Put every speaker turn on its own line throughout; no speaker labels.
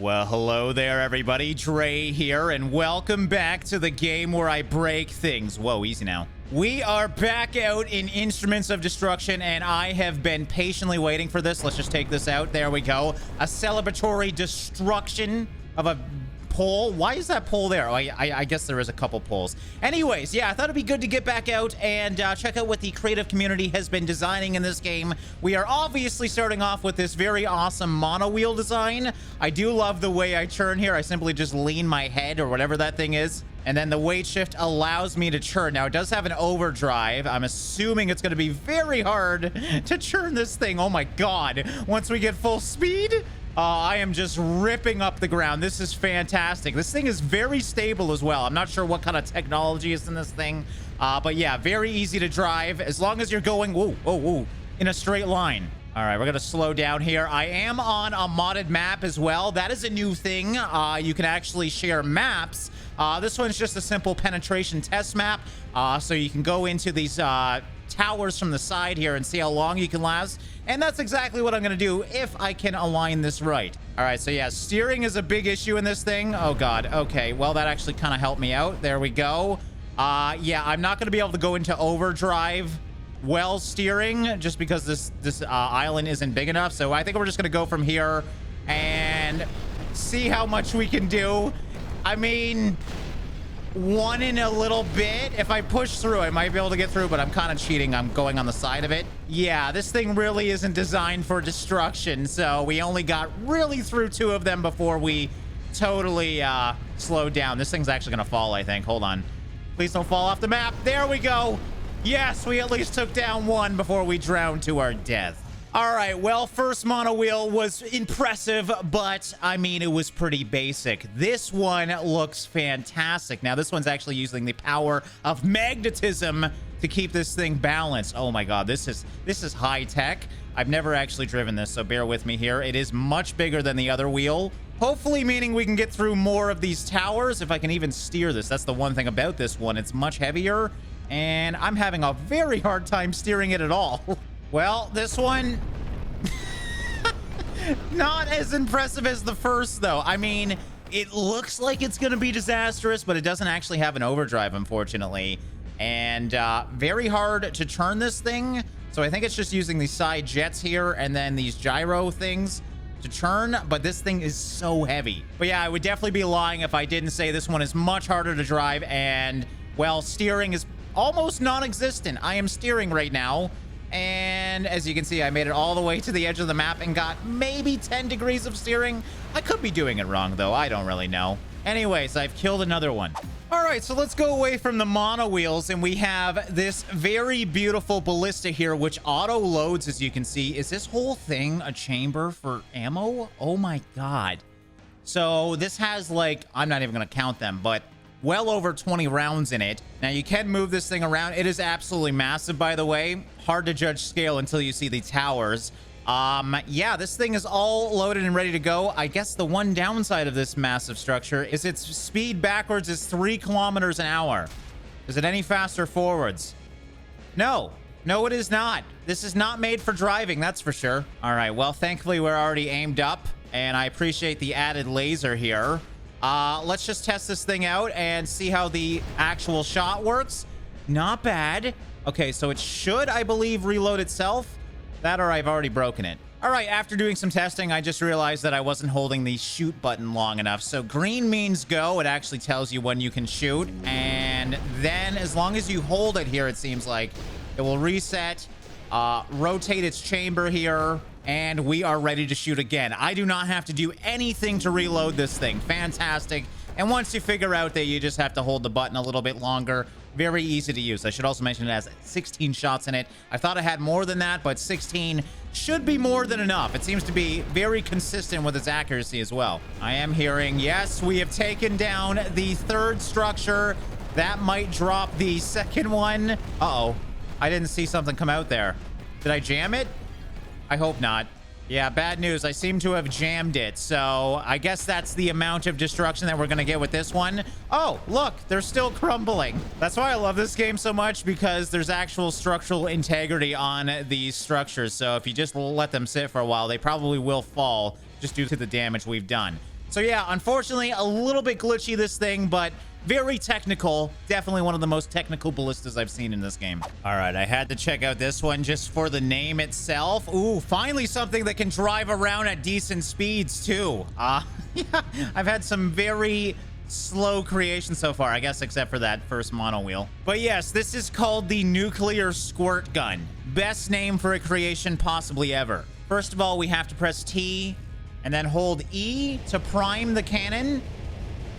Well, hello there, everybody. Drae here, and welcome back to the game where I break things. Whoa, easy now. We are back out in Instruments of Destruction, and I have been patiently waiting for this. Let's just take this out. There we go. A celebratory destruction of a pole. Why is that pole there? Oh, I guess there is a couple poles. Anyways, yeah, I thought it'd be good to get back out and check out what the creative community has been designing in this game. We are obviously starting off with this very awesome mono wheel design. I do love the way I turn here. I simply just lean my head or whatever that thing is, and then the weight shift allows me to churn. Now, it does have an overdrive. I'm assuming it's going to be very hard to churn this thing. Oh my god. Once we get full speed, I am just ripping up the ground. This is fantastic. This thing is very stable as well. I'm not sure what kind of technology is in this thing. But yeah, very easy to drive as long as you're going in a straight line. All right, we're going to slow down here. I am on a modded map as well. That is a new thing. You can actually share maps. This one's just a simple penetration test map. So you can go into these towers from the side here and see how long you can last. And that's exactly what I'm going to do if I can align this right. All right, so yeah, steering is a big issue in this thing. Oh, God. Okay, well, that actually kind of helped me out. There we go. Yeah, I'm not going to be able to go into overdrive while steering just because this island isn't big enough. So I think we're just going to go from here and see how much we can do. I mean, one in a little bit. If I push through, I might be able to get through, but I'm kind of cheating. I'm going on the side of it. Yeah, this thing really isn't designed for destruction, so we only got really through two of them before we totally slowed down. This thing's actually gonna fall, I think. Hold on. Please don't fall off the map. There we go. Yes, we at least took down one before we drowned to our death. All right, well, first mono wheel was impressive, but I mean, it was pretty basic. This one looks fantastic. Now, this one's actually using the power of magnetism to keep this thing balanced. Oh my God, this is high tech. I've never actually driven this, so bear with me here. It is much bigger than the other wheel. Hopefully meaning we can get through more of these towers if I can even steer this. That's the one thing about this one. It's much heavier, and I'm having a very hard time steering it at all. Well, this one, not as impressive as the first, though. I mean, it looks like it's going to be disastrous, but it doesn't actually have an overdrive, unfortunately. And very hard to turn this thing. So I think it's just using these side jets here and then these gyro things to turn. But this thing is so heavy. But yeah, I would definitely be lying if I didn't say this one is much harder to drive. And, well, steering is almost non-existent. I am steering right now. And as you can see, I made it all the way to the edge of the map and got maybe 10 degrees of steering. I could be doing it wrong, though. I don't really know. Anyways, I've killed another one. All right, so let's go away from the mono wheels, and we have this very beautiful ballista here, which auto loads, as you can see. Is this whole thing a chamber for ammo? Oh my God. So this has, like, I'm not even going to count them, but well over 20 rounds in it. Now, you can move this thing around. It is absolutely massive, by the way. Hard to judge scale until you see the towers. Yeah, this thing is all loaded and ready to go. I guess the one downside of this massive structure is its speed backwards is 3 kilometers an hour. Is it any faster forwards? No. No, it is not. This is not made for driving, that's for sure. All right, well, thankfully, we're already aimed up, and I appreciate the added laser here. Let's just test this thing out and see how the actual shot works. Not bad. Okay, so it should, I believe, reload itself. That or I've already broken it. All right, after doing some testing, I just realized that I wasn't holding the shoot button long enough. So green means go. It actually tells you when you can shoot. And then as long as you hold it here, it seems like, it will reset, rotate its chamber here, and we are ready to shoot again. I do not have to do anything to reload this thing. Fantastic. And once you figure out that you just have to hold the button a little bit longer, very easy to use. I should also mention it has 16 shots in it. I thought it had more than that, but 16 should be more than enough. It seems to be very consistent with its accuracy as well. I am hearing, yes, we have taken down the third structure. That might drop the second one. Uh-oh. I didn't see something come out there. Did I jam it? I hope not. Yeah, bad news. I seem to have jammed it. So I guess that's the amount of destruction that we're going to get with this one. Oh, look, they're still crumbling. That's why I love this game so much, because there's actual structural integrity on these structures. So if you just let them sit for a while, they probably will fall just due to the damage we've done. So yeah, unfortunately, a little bit glitchy, this thing, but very technical. Definitely one of the most technical ballistas I've seen in this game. All right, I had to check out this one just for the name itself. Ooh, finally something that can drive around at decent speeds too. Yeah, I've had some very slow creation so far, I guess, except for that first mono wheel. But yes, this is called the nuclear squirt gun. Best name for a creation possibly ever. First of all, we have to press T and then hold E to prime the cannon.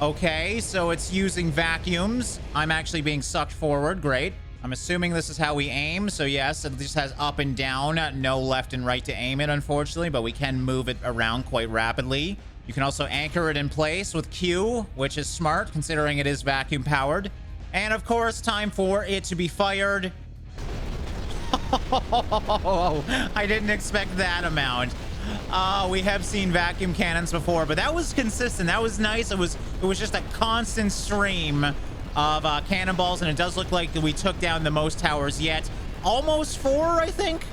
Okay, so it's using vacuums. I'm actually being sucked forward. Great. I'm assuming this is how we aim. So yes, it just has up and down, no left and right to aim it, unfortunately, but we can move it around quite rapidly. You can also anchor it in place with Q, which is smart considering it is vacuum powered. And of course, time for it to be fired. I didn't expect that amount. We have seen vacuum cannons before, but that was consistent. That was nice. It was just a constant stream of cannonballs, and it does look like we took down the most towers yet. Almost 4, I think?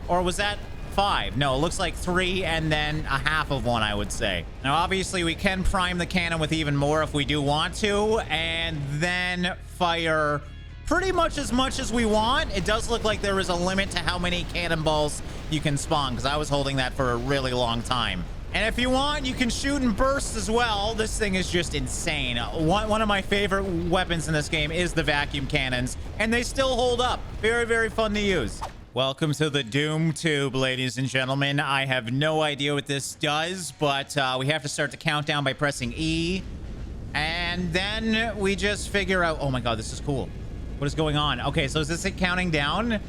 Or was that 5? No, it looks like 3 and then a half of 1, I would say. Now, obviously, we can prime the cannon with even more if we do want to, and then fire pretty much as we want. It does look like there is a limit to how many cannonballs you can spawn, because I was holding that for a really long time. And if you want, you can shoot in bursts as well. This thing is just insane. One of my favorite weapons in this game is the vacuum cannons, and they still hold up. Very, very fun to use. Welcome to the Doom Tube, ladies and gentlemen. I have no idea what this does, but we have to start the countdown by pressing E. And then we just figure out... Oh my god, this is cool. What is going on? Okay, so is this it counting down?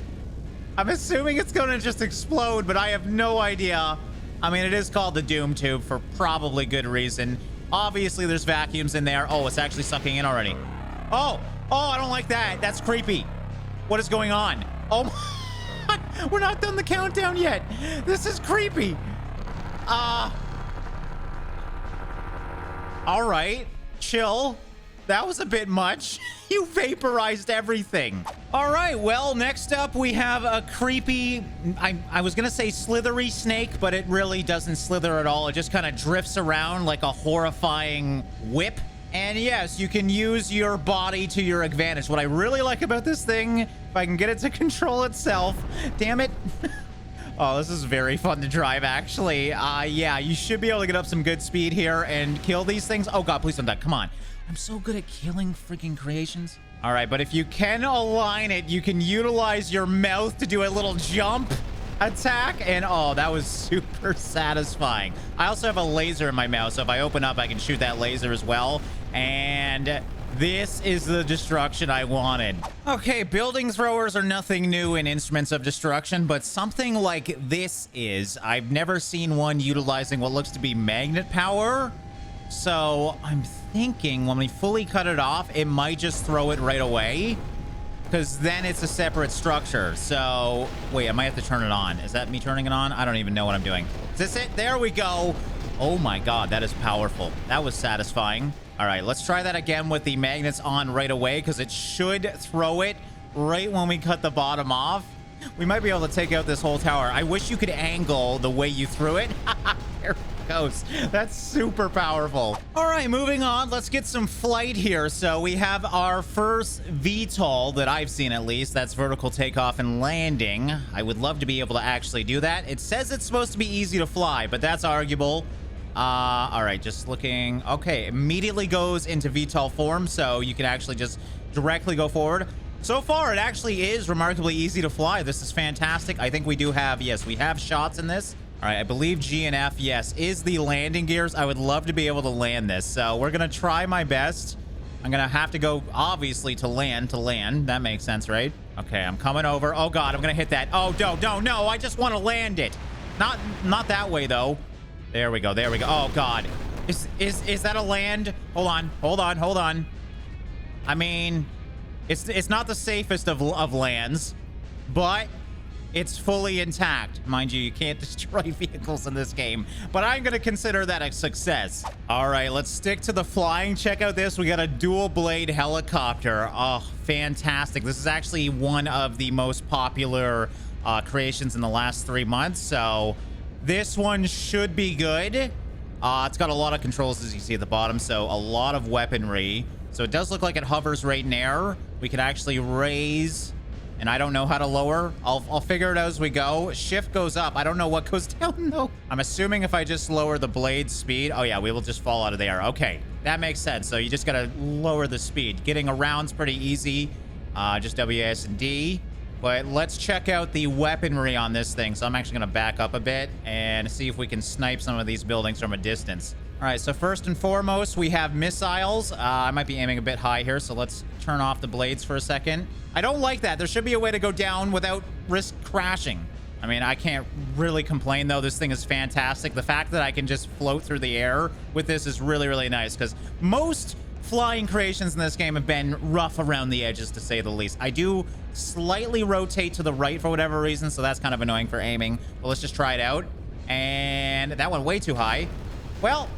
I'm assuming it's going to just explode, but I have no idea. I mean, it is called the Doom Tube for probably good reason. Obviously, there's vacuums in there. Oh, it's actually sucking in already. Oh, I don't like that. That's creepy. What is going on? Oh, my God. We're not done the countdown yet. This is creepy. All right. Chill. That was a bit much. You vaporized everything. All right, well, next up we have a creepy, I was gonna say slithery snake, but it really doesn't slither at all. It just kind of drifts around like a horrifying whip. And yes, you can use your body to your advantage. What I really like about this thing, if I can get it to control itself, damn it. Oh, this is very fun to drive, actually. Yeah, you should be able to get up some good speed here and kill these things. Oh god, please don't die, come on. I'm so good at killing freaking creations. All right, but if you can align it, you can utilize your mouth to do a little jump attack. And oh, that was super satisfying. I also have a laser in my mouth, so if I open up, I can shoot that laser as well. And this is the destruction I wanted. Okay, building throwers are nothing new in Instruments of Destruction, but something like this is. I've never seen one utilizing what looks to be magnet power. So I'm thinking when we fully cut it off, it might just throw it right away, because then it's a separate structure. So wait, I might have to turn it on. Is that me turning it on? I don't even know what I'm doing. Is this it? There we go. Oh my god, that is powerful. That was satisfying. All right, let's try that again with the magnets on right away, because it should throw it right when we cut the bottom off. We might be able to take out this whole tower. I wish you could angle the way you threw it. There it goes. That's super powerful. All right, moving on. Let's get some flight here. So we have our first VTOL that I've seen, at least. That's vertical takeoff and landing. I would love to be able to actually do that. It says it's supposed to be easy to fly, but that's arguable. All right, just looking. Okay, immediately goes into VTOL form, so you can actually just directly go forward. So far, it actually is remarkably easy to fly. This is fantastic. I think we do have, yes, we have shots in this. All right, I believe G and F, yes, is the landing gears. I would love to be able to land this. So we're going to try my best. I'm going to have to go, obviously, to land. That makes sense, right? Okay, I'm coming over. Oh, God, I'm going to hit that. Oh, no. I just want to land it. Not that way, though. There we go. Oh, God. Is that a land? Hold on. I mean... It's not the safest of lands, but it's fully intact. Mind you, you can't destroy vehicles in this game, but I'm going to consider that a success. All right, let's stick to the flying. Check out this. We got a dual blade helicopter. Oh, fantastic. This is actually one of the most popular creations in the last 3 months, so this one should be good. It's got a lot of controls, as you see at the bottom, so a lot of weaponry. So it does look like it hovers right in air. We can actually raise, and I don't know how to lower. I'll figure it out as we go. Shift goes up. I don't know what goes down, though. I'm assuming if I just lower the blade speed. Oh, yeah, we will just fall out of the air. Okay, that makes sense. So you just got to lower the speed. Getting around's pretty easy. Just WS and D. But let's check out the weaponry on this thing. So I'm actually going to back up a bit and see if we can snipe some of these buildings from a distance. All right, so first and foremost, we have missiles. I might be aiming a bit high here, so let's turn off the blades for a second. I don't like that. There should be a way to go down without risk crashing. I mean, I can't really complain, though. This thing is fantastic. The fact that I can just float through the air with this is really, really nice, because most flying creations in this game have been rough around the edges, to say the least. I do slightly rotate to the right for whatever reason, so that's kind of annoying for aiming. But let's just try it out. And that went way too high. Well,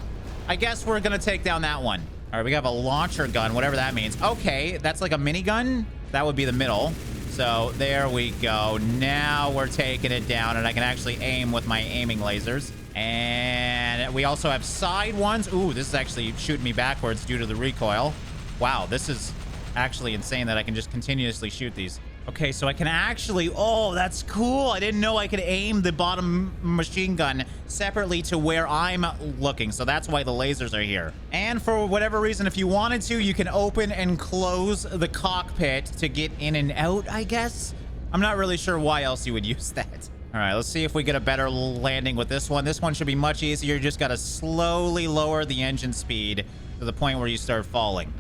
I guess we're going to take down that one. All right, we have a launcher gun, whatever that means. Okay, that's like a minigun. That would be the middle. So there we go. Now we're taking it down, and I can actually aim with my aiming lasers. And we also have side ones. Ooh, this is actually shooting me backwards due to the recoil. Wow, this is actually insane that I can just continuously shoot these. Okay, so I can actually... Oh, that's cool. I didn't know I could aim the bottom machine gun separately to where I'm looking. So that's why the lasers are here. And for whatever reason, if you wanted to, you can open and close the cockpit to get in and out, I guess. I'm not really sure why else you would use that. All right, let's see if we get a better landing with this one. This one should be much easier. You just got to slowly lower the engine speed to the point where you start falling.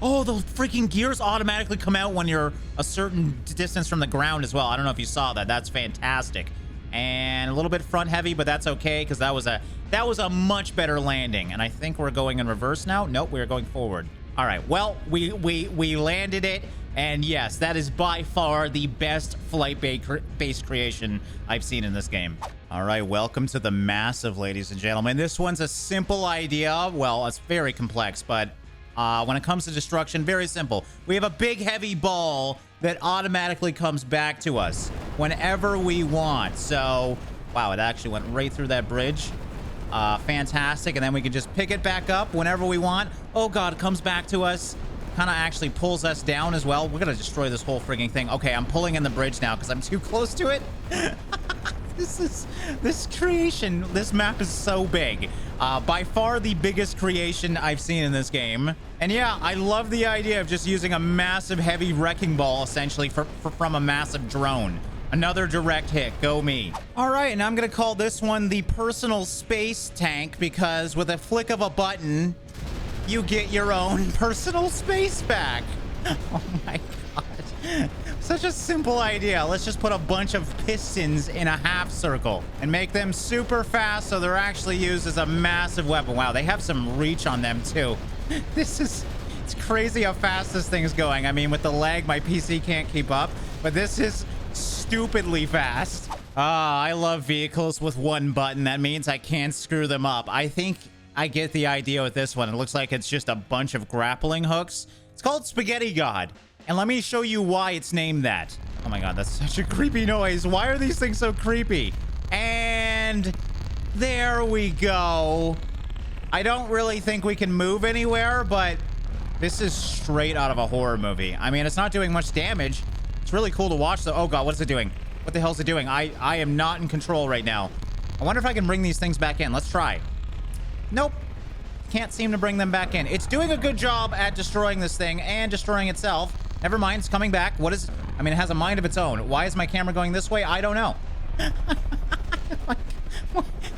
Oh, the freaking gears automatically come out when you're a certain distance from the ground as well. I don't know if you saw that. That's fantastic. And a little bit front heavy, but that's okay, because that was a much better landing. And I think we're going in reverse now. Nope, we're going forward. All right, well, we landed it. And yes, that is by far the best flight-based creation I've seen in this game. All right, welcome to the Massive, ladies and gentlemen. This one's a simple idea. Well, it's very complex, but when it comes to destruction, very simple. We have a big, heavy ball that automatically comes back to us whenever we want. So, wow, it actually went right through that bridge. Fantastic. And then we can just pick it back up whenever we want. Oh, God, it comes back to us. Kind of actually pulls us down as well. We're going to destroy this whole frigging thing. Okay, I'm pulling in the bridge now because I'm too close to it. This creation, this map is so big. By far the biggest creation I've seen in this game. And yeah, I love the idea of just using a massive heavy wrecking ball essentially from a massive drone. Another direct hit. Go me. All right, and I'm going to call this one the personal space tank, because with a flick of a button, you get your own personal space back. Oh my God. Such a simple idea. Let's just put a bunch of pistons in a half circle and make them super fast so they're actually used as a massive weapon. Wow, they have some reach on them too. It's crazy how fast this thing is going. I mean, with the lag, my PC can't keep up, but this is stupidly fast. I love vehicles with one button. That means I can't screw them up. I think I get the idea with this one. It looks like it's just a bunch of grappling hooks. It's called Spaghetti God. And let me show you why it's named that. Oh my God, that's such a creepy noise. Why are these things so creepy? And there we go. I don't really think we can move anywhere, but this is straight out of a horror movie. I mean, it's not doing much damage. It's really cool to watch though. Oh God, what is it doing? What the hell is it doing? I am not in control right now. I wonder if I can bring these things back in. Let's try. Nope. Can't seem to bring them back in. It's doing a good job at destroying this thing and destroying itself. Never mind, it's coming back. What is... I mean, it has a mind of its own. Why is my camera going this way? I don't know.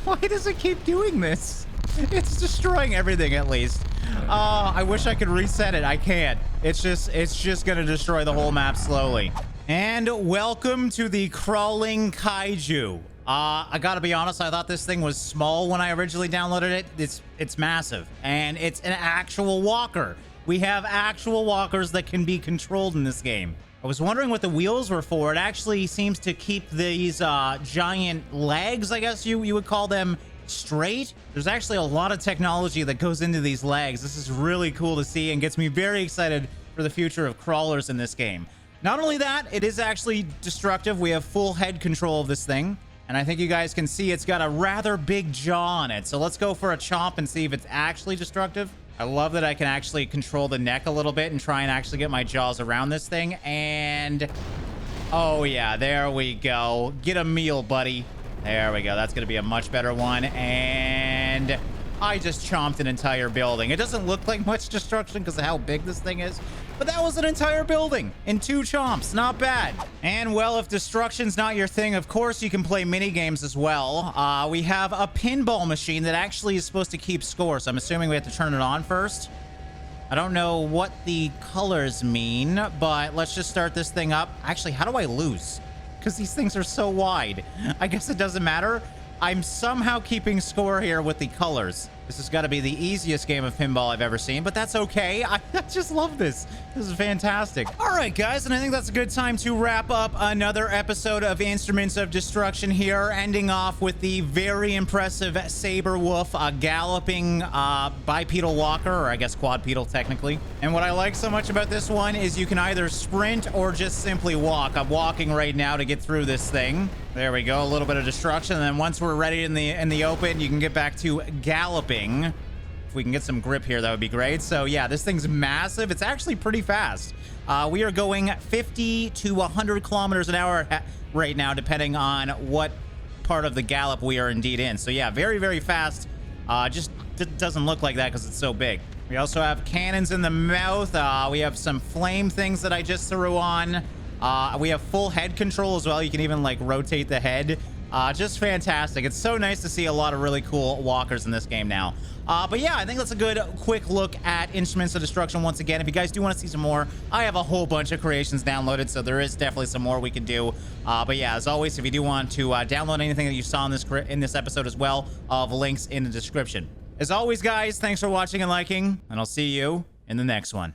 Why does it keep doing this? It's destroying everything, at least. I wish I could reset it. I can't. It's just gonna destroy the whole map slowly. And welcome to the crawling kaiju. I gotta be honest, I thought this thing was small when I originally downloaded it. It's massive, and it's an actual walker. We have actual walkers that can be controlled in this game. I was wondering what the wheels were for. It actually seems to keep these giant legs, I guess you would call them, straight. There's actually a lot of technology that goes into these legs. This is really cool to see and gets me very excited for the future of crawlers in this game. Not only that, it is actually destructive. We have full head control of this thing. And I think you guys can see it's got a rather big jaw on it. So let's go for a chomp and see if it's actually destructive. I love that I can actually control the neck a little bit and try and actually get my jaws around this thing. And oh yeah, there we go. Get a meal, buddy. There we go. That's going to be a much better one. And I just chomped an entire building. It doesn't look like much destruction because of how big this thing is, but that was an entire building in 2 chomps. Not bad. And well, if destruction's not your thing, of course you can play mini games as well. We have a pinball machine that actually is supposed to keep score, so I'm assuming we have to turn it on first. I don't know what the colors mean, but let's just start this thing up. Actually, how do I lose? Because these things are so wide. I guess it doesn't matter. I'm somehow keeping score here with the colors. This has got to be the easiest game of pinball I've ever seen, but that's okay. I just love this. This is fantastic. All right, guys, and I think that's a good time to wrap up another episode of Instruments of Destruction here, ending off with the very impressive Saber Wolf galloping bipedal walker, or I guess quadpedal technically. And what I like so much about this one is you can either sprint or just simply walk. I'm walking right now to get through this thing. There we go, a little bit of destruction, and then once we're ready in the open, you can get back to galloping. If we can get some grip here, that would be great. So yeah, this thing's massive. It's actually pretty fast. We are going 50 to 100 kilometers an hour right now, depending on what part of the gallop we are indeed in. So yeah, very, very fast. Just doesn't look like that because it's so big. We also have cannons in the mouth. We have some flame things that I just threw on. We have full head control as well. You can even like rotate the head. Just fantastic. It's so nice to see a lot of really cool walkers in this game now. But yeah, I think that's a good quick look at Instruments of Destruction once again. If you guys do want to see some more, I have a whole bunch of creations downloaded, so there is definitely some more we can do. But yeah, as always, if you do want to download anything that you saw in this episode as well, of links in the description. As always, guys, thanks for watching and liking, and I'll see you in the next one.